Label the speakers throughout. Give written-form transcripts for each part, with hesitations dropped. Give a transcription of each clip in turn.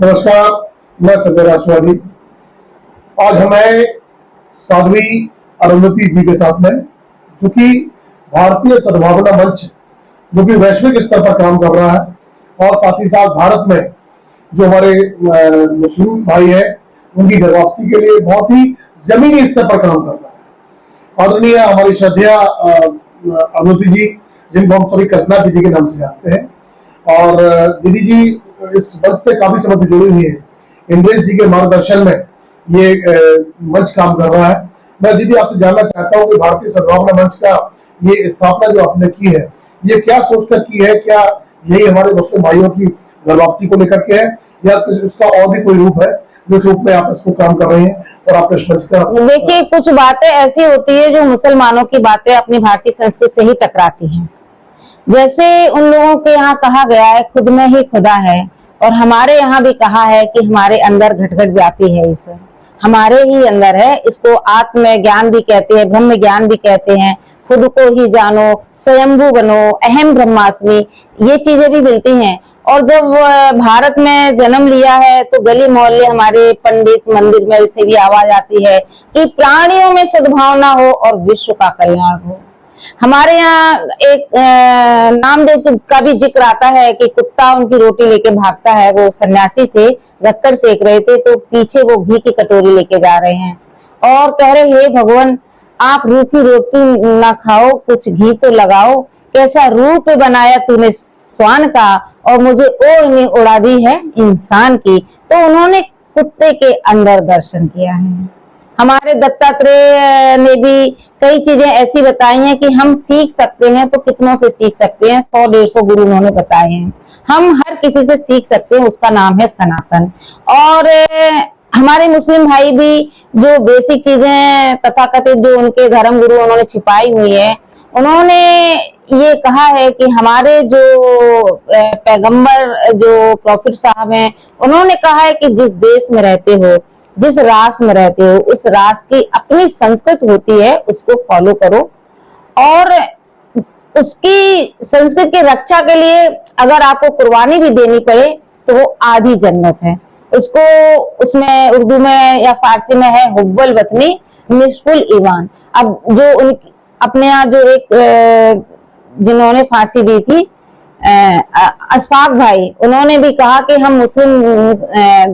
Speaker 1: नमस्कार, मैं संजय राष्ट्रवादी। आज हमें साध्वी अरुंधति जी के साथ में, जो कि भारतीय सद्भावना मंच जो कि वैश्विक स्तर पर काम कर रहा है, और साथ ही साथ भारत में जो हमारे मुस्लिम भाई हैं उनकी घर वापसी के लिए बहुत ही जमीनी स्तर पर काम कर रहा है। आदरणीय हमारी श्रद्धा अरुंधति जी, जिनको हम सभी कल्पना दीदी के नाम से जानते हैं, और दीदी जी इस मंच से काफी समय से जुड़ी हुई है। इंद्रेश जी के मार्गदर्शन में ये मंच काम कर रहा है। मैं दीदी आपसे जानना चाहता हूँ कि भारतीय सद्भावना मंच का ये स्थापना जो आपने की है, ये क्या सोचकर की है? क्या यही हमारे मुस्लिम भाइयों की घर वापसी को लेकर के है, या इसका और भी कोई रूप है जिस रूप में आप इसको काम कर रहे हैं और आप इस मंच का?
Speaker 2: देखिए, कुछ बातें ऐसी होती है जो मुसलमानों की बातें अपनी भारतीय संस्कृति से ही टकराती हैं। जैसे उन लोगों के यहाँ कहा गया है खुद में ही खुदा है, और हमारे यहाँ भी कहा है कि हमारे अंदर घट घट व्यापी है ईश्वर, हमारे ही अंदर है। इसको आत्म ज्ञान भी कहते हैं, ब्रह्म ज्ञान भी कहते हैं। खुद को ही जानो, स्वयंभू बनो, अहम ब्रह्मास्मि, ये चीजें भी मिलती हैं। और जब भारत में जन्म लिया है तो गली मोहल्ले हमारे पंडित मंदिर में से भी आवाज आती है कि प्राणियों में सद्भावना हो और विश्व का कल्याण हो। हमारे यहाँ एक नामदेव का भी जिक्र आता है कि कुत्ता उनकी रोटी लेके भागता है। वो सन्यासी थे, गत्तर सेक रहे थे, तो पीछे वो घी की कटोरी लेके जा रहे हैं और कह रहे, हे भगवान, आप रूखी रोटी ना खाओ, कुछ घी तो लगाओ। कैसा रूप बनाया तूने स्वान का, और मुझे ओढ़नी उड़ा दी है इंसान की। तो उन्होंने कुत्ते के अंदर दर्शन किया है। हमारे दत्तात्रेय ने भी कई चीजें ऐसी बताई हैं कि हम सीख सकते हैं, तो कितनों से सीख सकते हैं। 100-150 गुरु उन्होंने बताए हैं, हम हर किसी से सीख सकते हैं। उसका नाम है सनातन। और हमारे मुस्लिम भाई भी जो बेसिक चीजें तथाकथित जो उनके धर्म गुरु उन्होंने छिपाई हुई है, उन्होंने ये कहा है कि हमारे जो पैगंबर जो प्रॉफिट साहब हैं, उन्होंने कहा है कि जिस देश में रहते हो, जिस राष्ट्र में रहते हो, उस राष्ट्र की अपनी संस्कृति होती है, उसको फॉलो करो। और उसकी संस्कृति की रक्षा के लिए अगर आपको कुर्बानी भी देनी पड़े तो वो आधी जन्नत है। उसको उसमें उर्दू में या फारसी में है हुब्बुल वतनी निस्फुल ईमान। अब जो उन अपने यहाँ जो एक जिन्होंने फांसी दी थी अशफाक भाई, उन्होंने भी कहा कि हम मुस्लिम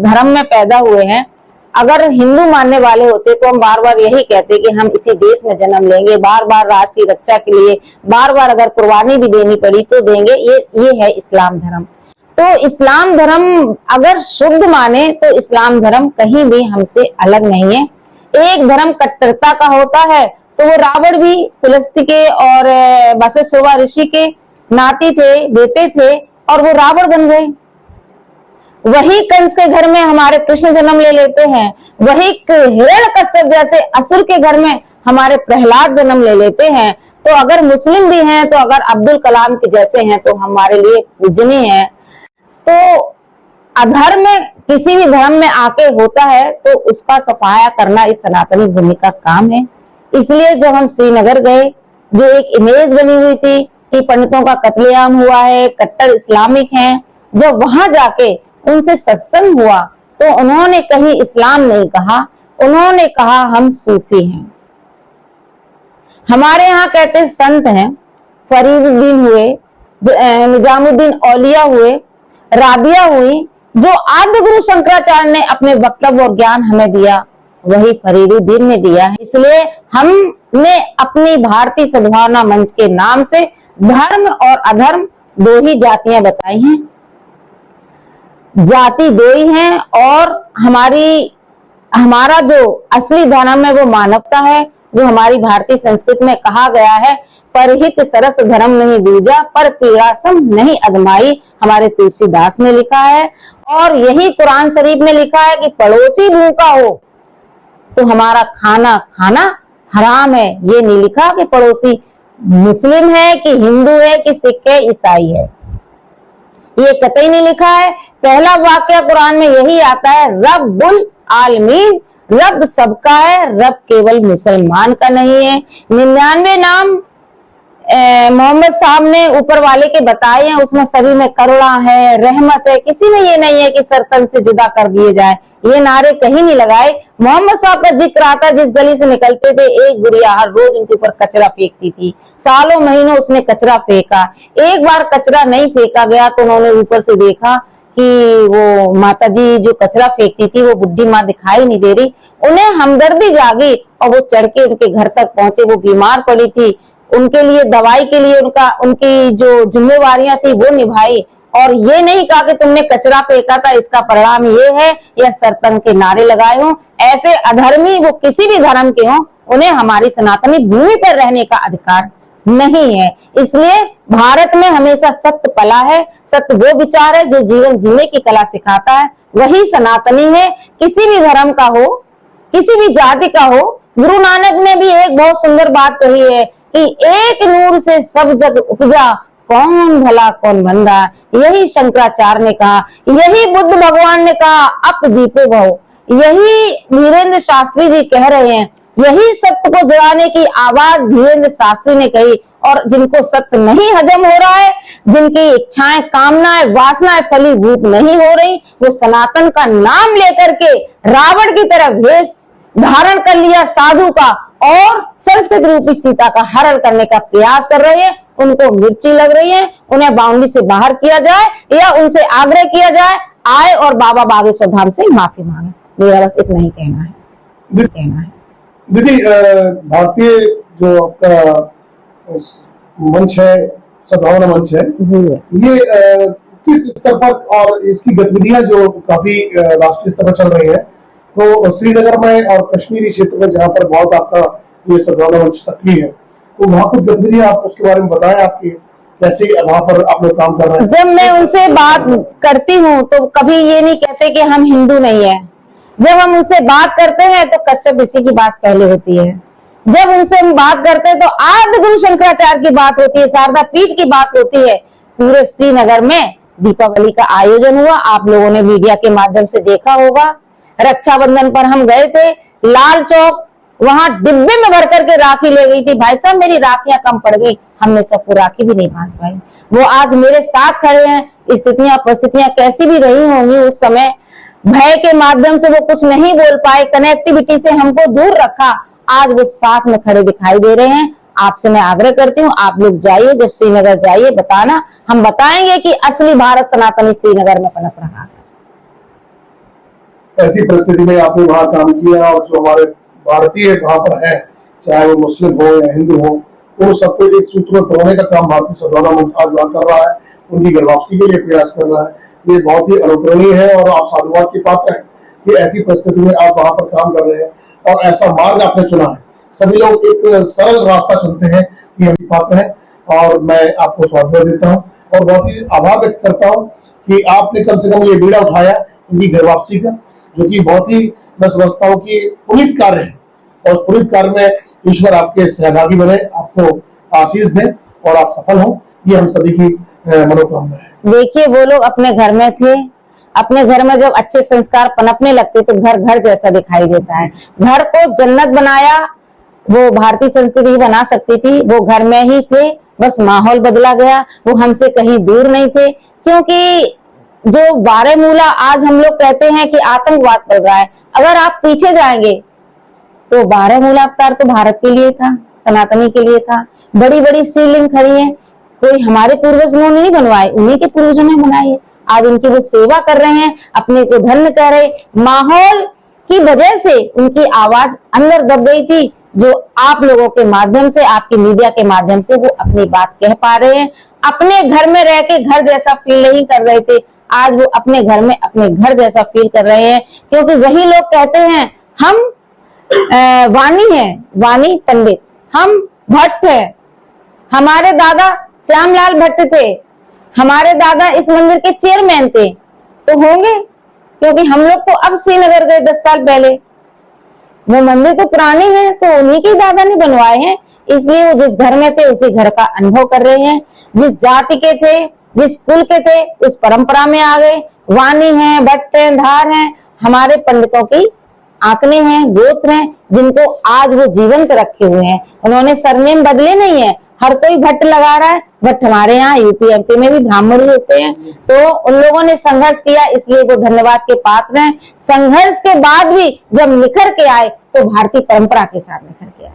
Speaker 2: धर्म में पैदा हुए हैं। अगर हिंदू मानने वाले होते तो हम बार बार यही कहते कि हम इसी देश में जन्म लेंगे, बार बार राष्ट्र की रक्षा के लिए बार बार अगर कुर्बानी भी देनी पड़ी तो देंगे। ये है इस्लाम धर्म। तो इस्लाम धर्म अगर शुद्ध माने तो इस्लाम धर्म कहीं भी हमसे अलग नहीं है। एक धर्म कट्टरता का होता है तो वो रावण भी पुलस्त्य के और वशिष्ठ ऋषि के नाती थे, बेटे थे, और वो रावण बन गए। वही कंस के घर में हमारे कृष्ण जन्म ले लेते हैं, वही हिरण्यकश्यप जैसे असुर के घर में हमारे प्रहलाद जन्म ले लेते हैं। तो अगर मुस्लिम भी हैं, तो अगर अब्दुल कलाम के जैसे हैं तो हमारे लिए पूजनीय है। तो अधर्म किसी भी धर्म में आके होता है तो उसका सफाया करना इस सनातनी भूमि का काम है। इसलिए जब हम श्रीनगर गए, जो एक इमेज बनी हुई थी कि पंडितों का कत्लेआम हुआ है, कट्टर इस्लामिक हैं, जब वहां जाके उनसे सत्संग हुआ तो उन्होंने कहीं इस्लाम नहीं कहा, उन्होंने कहा हम सूफी हैं। हमारे यहाँ कहते संत हैं, फरीदुद्दीन हुए, निजामुद्दीन औलिया हुए, राबिया हुई। जो आद्य गुरु शंकराचार्य ने अपने वक्तव्य और ज्ञान हमें दिया, वही फरीदुद्दीन ने दिया है। इसलिए हमने अपनी भारतीय सद्भावना मंच के नाम से धर्म और अधर्म दो ही जातियां बताई हैं। जाति दो ही हैं, और हमारा जो असली धर्म है वो मानवता है। जो हमारी भारतीय संस्कृति में कहा गया है, परहित सरस धर्म नहीं दूजा, पर पीड़ा सम नहीं अदमाई, हमारे तुलसीदास ने लिखा है। और यही कुरान शरीफ में लिखा है कि पड़ोसी भूखा हो तो हमारा खाना खाना हराम है। ये नहीं लिखा कि पड़ोसी मुस्लिम है कि हिंदू है कि सिख है ईसाई है, ये कतई नहीं लिखा है। पहला वाक्य कुरान में यही आता है, रब्बुल आलमीन, रब सबका है, रब केवल मुसलमान का नहीं है। 99 नाम मोहम्मद साहब ने ऊपर वाले के बताए हैं, उसमें सभी में करुणा है, रहमत है, किसी में ये नहीं है कि सर तन से जुदा कर दिए जाए, ये नारे कहीं नहीं लगाए। मोहम्मद साहब का जिक्र आता, जिस गली से निकलते थे एक गुड़िया हर रोज उनके ऊपर कचरा फेंकती थी, सालों महीनों उसने कचरा फेंका, एक बार कचरा नहीं फेंका गया तो उन्होंने ऊपर से देखा कि वो माता जी जो कचरा फेंकती थी वो बुढ़ी माँ दिखाई नहीं दे रही, उन्हें हमदर्दी जागी और वो चढ़ के उनके घर तक पहुंचे। वो बीमार पड़ी थी, उनके लिए दवाई के लिए उनकी जो जिम्मेवारियां थी वो निभाई, और ये नहीं कहा कि तुमने कचरा फेंका था इसका परिणाम ये है या सरतन के नारे लगाए हो। ऐसे अधर्मी वो किसी भी धर्म के हों, उन्हें हमारी सनातनी भूमि पर रहने का अधिकार नहीं है। इसलिए भारत में हमेशा सत्य पला है, सत्य वो विचार है जो जीवन जीने की कला सिखाता है, वही सनातनी है, किसी भी धर्म का हो, किसी भी जाति का हो। गुरु नानक ने भी एक बहुत सुंदर बात कही है कि एक नूर से सब जग उपजा, कौन भला कौन बंदा, यही शंकराचार्य ने कहा, यही बुद्ध भगवान ने कहा, अप दीपो भव, यही धीरेन्द्र शास्त्री जी कह रहे हैं, यही सत्य को जगाने की आवाज धीरेन्द्र शास्त्री ने कही। और जिनको सत्य नहीं हजम हो रहा है, जिनकी इच्छाएं, कामनाएं, वासनाएं फलीभूत नहीं हो रही, वो सनातन का नाम लेकर के रावण की तरह भेष धारण कर लिया साधु का और संस्कृत रूपी सीता का हरण करने का प्रयास कर रहे हैं। उनको मिर्ची लग रही है, उन्हें बाउंड्री से बाहर किया जाए या उनसे आग्रह किया जाए आए और बाबा बागेश्वर धाम से माफी मांगे। मेरा बस इतना ही कहना है।
Speaker 1: दीदी, भारतीय जो आपका मंच है, सद्भावना मंच है, ये किस स्तर पर और इसकी गतिविधियां जो काफी राष्ट्रीय स्तर पर चल रही है, तो श्रीनगर में और कश्मीरी क्षेत्र में जहाँ पर बहुत आपका ये सद्भावना मंच सक्रिय है, तो वहाँ कुछ गतिविधियां आप उसके बारे में बताएं, आपकी कैसे वहाँ पर आप लोग काम कर रहे हैं।
Speaker 2: जब मैं उनसे बात करती हूँ तो कभी ये नहीं कहते कि हम हिंदू नहीं है। जब हम उनसे बात करते हैं तो कश्यप ऋषि की बात पहले होती है। जब उनसे हम बात करते हैं तो आदि गुरु शंकराचार्य की बात होती है, शारदा पीठ की बात होती है। पूरे श्रीनगर में दीपावली का आयोजन हुआ, आप लोगों ने मीडिया के माध्यम से देखा होगा। रक्षाबंधन पर हम गए थे लाल चौक, वहां डिब्बे में भर करके राखी ले गई थी। भाई साहब, मेरी राखियां कम पड़ गई, हमने सबको राखी भी नहीं बांध पाई। वो आज मेरे साथ खड़े हैं। स्थितियां परिस्थितियां कैसी भी रही होंगी उस समय, भय के माध्यम से वो कुछ नहीं बोल पाए, कनेक्टिविटी से हमको दूर रखा, आज वो साथ में खड़े दिखाई दे रहे हैं। आपसे मैं आग्रह करती हूँ, आप लोग जाइए, जब श्रीनगर जाइए बताना, हम बताएंगे कि असली भारत सनातनी श्रीनगर में पनप रहा है।
Speaker 1: ऐसी परिस्थिति में आपने वहां काम किया और जो हमारे भारतीय वहां पर है, चाहे वो मुस्लिम हो या हिंदू हो, उन सबको एक सूत्र में पिरोने का काम भारतीय सद्भावना मंच आज वहां कर रहा है, उनकी घर वापसी के लिए प्रयास कर रहा है। ये बहुत ही अनुकरणीय है और आप साधुवाद के पात्र हैं कि ऐसी परिस्थिति में आप वहां पर काम कर रहे हैं और ऐसा मार्ग आपने चुना है। सभी लोग एक सरल रास्ता चुनते हैं, ये हम पात्र हैं और मैं आपको स्वागत देता हूँ और बहुत ही आभार व्यक्त करता हूँ कि आपने कम से कम ये बीड़ा उठाया उनकी घर वापसी का, जो कि बहुत ही मैं समझता हूँ कि पुनीत कार्य है और उस पुनीत कार्य में ईश्वर आपके सहभागी बने, आपको आशीष दें और आप सफल हो, ये हम सभी की मनोकामना है।
Speaker 2: देखिए, वो लोग अपने घर में थे, अपने घर में जब अच्छे संस्कार पनपने लगते तो घर घर जैसा दिखाई देता है। घर को जन्नत बनाया, वो भारतीय संस्कृति ही बना सकती थी, वो घर में ही थे, बस माहौल बदला गया। वो हमसे कहीं दूर नहीं थे, क्योंकि जो बारामूला आज हम लोग कहते हैं कि आतंकवाद बढ़ रहा है, अगर आप पीछे जाएंगे तो बारामूला अवतार तो भारत के लिए था, सनातनी के लिए था। बड़ी बड़ी शिवलिंग खड़ी है, कोई हमारे पूर्वज ने नहीं बनवाए, उन्हीं के पूर्वजों ने बनाई है। आज उनकी वो सेवा कर रहे हैं, अपने को धन्य कह रहे। माहौल की वजह से उनकी आवाज अंदर दब गई थी, जो आप लोगों के माध्यम से, आपकी मीडिया के माध्यम से वो अपनी बात कह पा रहे हैं। अपने घर में रह के घर जैसा फील नहीं कर रहे थे, आज वो अपने घर में अपने घर जैसा फील कर रहे हैं, क्योंकि वही लोग कहते हैं हम वाणी है, वाणी पंडित, हम भट्ट है। हमारे दादा श्यामलाल भट्ट थे, हमारे दादा इस मंदिर के चेयरमैन थे, तो होंगे, क्योंकि हम लोग तो अब श्रीनगर गए 10 साल पहले। वो मंदिर तो पुराने हैं, तो उन्हीं के दादा ने बनवाए हैं, इसलिए वो जिस घर में थे उसी घर का अनुभव कर रहे हैं। जिस जाति के थे, जिस कुल के थे, उस परंपरा में आ गए। वाणी है, भट्ट है, धार है, हमारे पंडितों की आंकने हैं, गोत्र हैं, जिनको आज वो जीवंत रखे हुए हैं। उन्होंने सरनेम बदले नहीं है, हर कोई भट्ट लगा रहा है, बट हमारे यहाँ यूपी एमपी में भी ब्राह्मण ही होते हैं। तो उन लोगों ने संघर्ष किया, इसलिए वो धन्यवाद के पात्र हैं। संघर्ष के बाद भी जब निखर के आए तो भारतीय परंपरा के साथ निखर के आए।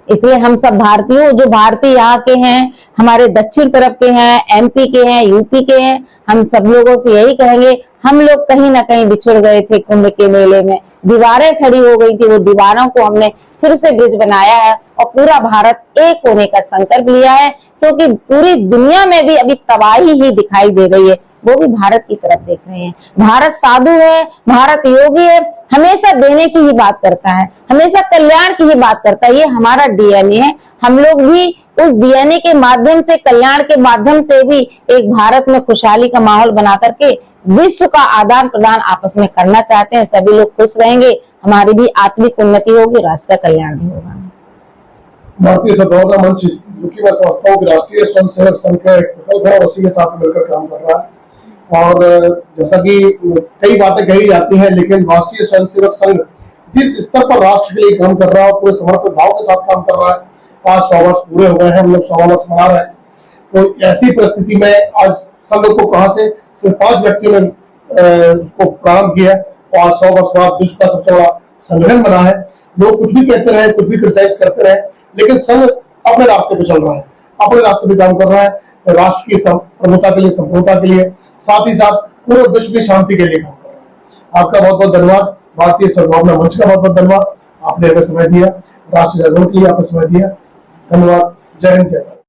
Speaker 2: इसलिए हम सब भारतीयों, जो भारतीय यहाँ के हैं, हमारे दक्षिण तरफ के हैं, एमपी के हैं, यूपी के हैं, हम सब लोगों से यही कहेंगे, हम लोग कहीं ना कहीं बिछुड़ गए थे कुंभ के मेले में, दीवारें खड़ी हो गई थी, वो दीवारों को हमने फिर से ब्रिज बनाया है और पूरा भारत एक होने का संकल्प लिया है, क्योंकि पूरी दुनिया में भी अभी तबाही ही दिखाई दे रही है, वो भी भारत की तरफ देख रहे हैं। भारत साधु है, भारत योगी है, हमेशा देने की ही बात करता है, हमेशा कल्याण की ही बात करता है। ये हमारा डीएनए है। हम लोग भी उस डीएनए के माध्यम से, कल्याण के माध्यम से भी एक भारत में खुशहाली का माहौल बना करके विश्व का आदान प्रदान आपस में करना चाहते हैं। सभी लोग खुश रहेंगे, हमारी भी आत्मिक उन्नति होगी, राष्ट्र का कल्याण भी होगा।
Speaker 1: भारतीय सद्भावना मंच, जो कि मैं समझता हूँ कि राष्ट्रीय स्वयंसेवक संघ का एक प्रकल्प है और उसी के साथ मिलकर काम कर रहा है। और जैसा कि कई बातें कही जाती हैं, लेकिन राष्ट्रीय स्वयंसेवक संघ जिस स्तर पर राष्ट्र के लिए काम कर रहा है और पूरे समर्पित भाव के साथ काम कर रहा है, आज 100 वर्ष पूरे हो गए हैं, हम लोग 100 वर्ष मना रहे हैं। तो ऐसी परिस्थिति में आज संघ को कहां से सिर्फ 5 व्यक्तियों ने उसको प्रारंभ किया और आज 100 वर्ष बाद विश्व का सबसे बड़ा संगठन बना है। लोग कुछ भी कहते रहे, कुछ भी क्रिटिसाइज करते रहे, लेकिन संघ अपने रास्ते पे चल रहा है, अपने रास्ते पे काम कर रहा है, राष्ट्र की प्रभुता के लिए, संप्रभुता के लिए, साथ ही साथ पूरे विश्व की शांति के लिए काम कर रहा है। आपका बहुत बहुत धन्यवाद। भारतीय सद्भावना मंच का बहुत बहुत धन्यवाद, आपने हमें समय दिया, राष्ट्र जागरण के लिए आपने समय दिया। धन्यवाद। जय हिंद, जय भारत।